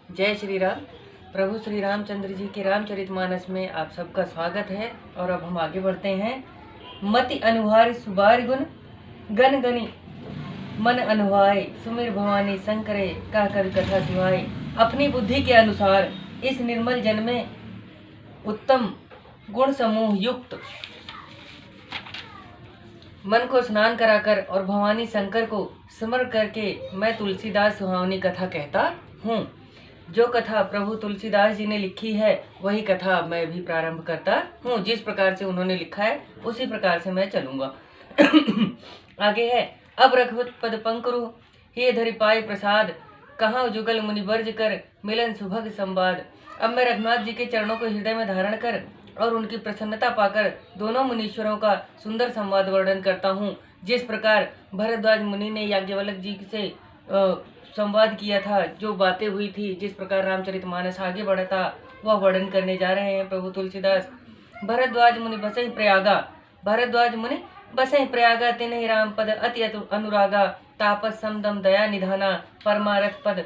जय श्री राम। प्रभु श्री रामचंद्र जी के रामचरितमानस में आप सबका स्वागत है। और अब हम आगे बढ़ते हैं। मति अनुहार सुबार गुण गन गनी मन अनुहाय सुमिर भवानी शंकरे का कवि कथा सुहाय। अपनी बुद्धि के अनुसार इस निर्मल जन में उत्तम गुण समूह युक्त मन को स्नान कराकर और भवानी शंकर को स्मरण करके मैं तुलसीदास सुहावनी कथा कहता हूँ। जो कथा प्रभु तुलसीदास जी ने लिखी है वही कथा मैं भी प्रारंभ करता हूँ। जिस प्रकार से उन्होंने लिखा है उसी प्रकार से मैं चलूंगा। आगे है, अब रघुवत पद पंकरु हे धरि पाई प्रसाद, कहाँ जुगल मुनि वर्ज कर मिलन सुभग संवाद। अब मैं रघुनाथ जी के चरणों को हृदय में धारण कर और उनकी प्रसन्नता पाकर दोनों मुनीश्वरों का सुंदर संवाद वर्णन करता हूँ। जिस प्रकार भरद्वाज मुनि ने याज्ञवल्क्य जी से संवाद किया था, जो बातें हुई थी, जिस प्रकार रामचरितमानस आगे बढ़ा था, वह वर्णन करने जा रहे हैं प्रभु तुलसीदास। भरद्वाज मुनि बसहि प्रयागा, भरद्वाज मुनि बसहि प्रयागा, तिन्हि राम पद अति अनुरागा, तापस समदम दया निधाना, परमारथ पद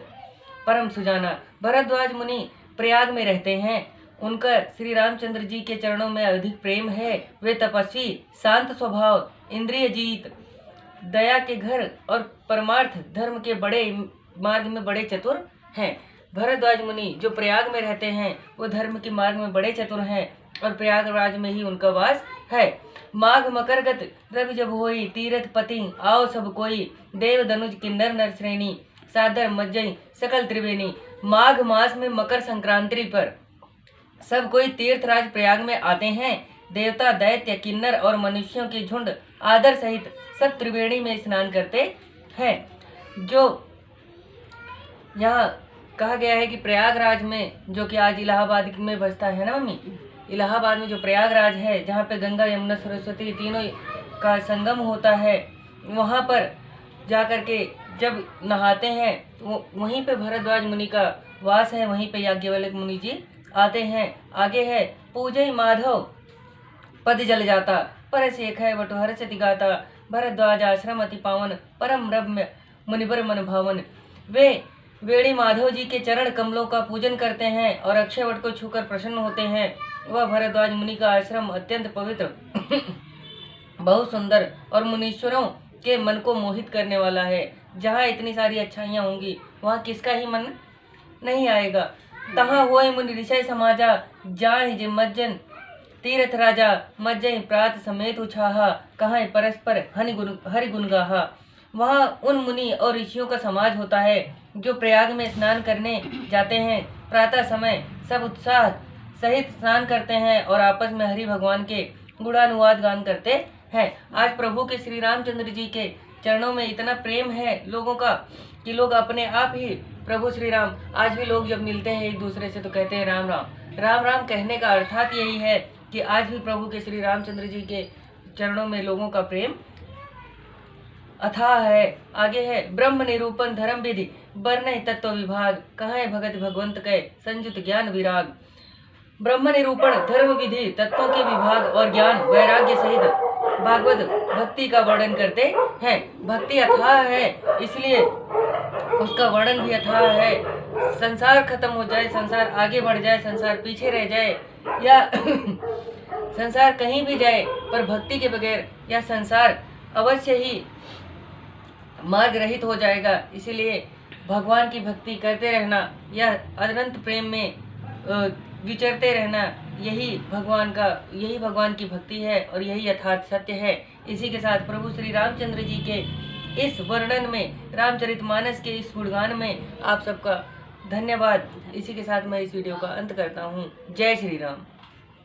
परम सुजाना। भरद्वाज मुनि प्रयाग में रहते हैं, उनका श्री रामचंद्र जी के चरणों में अधिक प्रेम है। वे तपस्वी, शांत स्वभाव, इंद्रिय जीत, दया के घर और परमार्थ धर्म के बड़े मार्ग में बड़े चतुर हैं। भरद्वाज मुनि जो प्रयाग में रहते हैं वो धर्म के मार्ग में बड़े चतुर हैं और प्रयागराज में ही उनका वास है। माघ मकरगत रवि जब होई, तीरथ पति आओ सब कोई, देव धनुज किन्नर नर श्रेणी, सादर मज्जई सकल त्रिवेणी। माघ मास में मकर संक्रांति पर सब कोई तीर्थराज प्रयाग में आते हैं। देवता, दैत्य, किन्नर और मनुष्यों की झुंड आदर सहित सब त्रिवेणी में स्नान करते हैं। जो यहाँ कहा गया है कि प्रयागराज में, जो कि आज इलाहाबाद में बसता है ना मम्मी, इलाहाबाद में जो प्रयागराज है, जहाँ पे गंगा यमुना सरस्वती तीनों का संगम होता है, वहाँ पर जाकर के जब नहाते हैं वो वहीं पे भरद्वाज मुनि का वास है, वहीं पे याज्ञवल्क्य मुनि जी आते हैं। आगे है, पूजय माधव पद जल जाता, पर शेख है वटुहर सति गाता, भरद्वाज आश्रम अति पावन, परम रम्य मुनिवर मन भावन। वे वेणी माधव जी के चरण कमलों का पूजन करते हैं और अक्षय वट को छूकर प्रसन्न होते हैं। वह भरद्वाज मुनि का आश्रम अत्यंत पवित्र बहुत सुंदर और मुनीश्वरों के मन को मोहित करने वाला है। जहाँ इतनी सारी अच्छाइयाँ होंगी वहाँ किसका ही मन नहीं आएगा। तहाँ होय मुनि ऋषय समाजा, जाहि जे मज्जन तीर्थ राजा, मज्जहि प्रात समेत उछाहा, कहाँ परस्पर हरि गुण गाहा। वहाँ उन मुनि और ऋषियों का समाज होता है जो प्रयाग में स्नान करने जाते हैं। प्रातः समय सब उत्साह सहित स्नान करते हैं और आपस में हरि भगवान के गुणानुवाद गान करते हैं। आज प्रभु के श्री रामचंद्र जी के चरणों में इतना प्रेम है लोगों का कि लोग अपने आप ही प्रभु श्री राम, आज भी लोग जब मिलते हैं एक दूसरे से तो कहते हैं राम राम। राम राम कहने का अर्थात यही है कि आज भी प्रभु के श्री रामचंद्र जी के चरणों में लोगों का प्रेम अथाह है। आगे है, ब्रह्म निरूपण धर्म विधि बरनहि तत्व विभाग, कहाँ भगत भगवंत कै संयुत ज्ञान विराग। ब्रह्म निरूपण धर्म विधि तत्वों के विभाग और ज्ञान वैराग्य सहित भागवत भक्ति का वर्णन करते हैं। भक्ति अथाह है इसलिए उसका वर्णन भी अथाह है। संसार खत्म हो जाए, संसार आगे बढ़ जाए, संसार पीछे रह जाए या संसार कहीं भी जाए, पर भक्ति के बगैर यह संसार अवश्य ही मार्ग रहित हो जाएगा। इसीलिए भगवान की भक्ति करते रहना, यह अनंत प्रेम में विचरते रहना, यही भगवान की भक्ति है और यही यथार्थ सत्य है। इसी के साथ प्रभु श्री रामचंद्र जी के इस वर्णन में, रामचरितमानस के इस गुणगान में आप सबका धन्यवाद। इसी के साथ मैं इस वीडियो का अंत करता हूँ। जय श्री राम।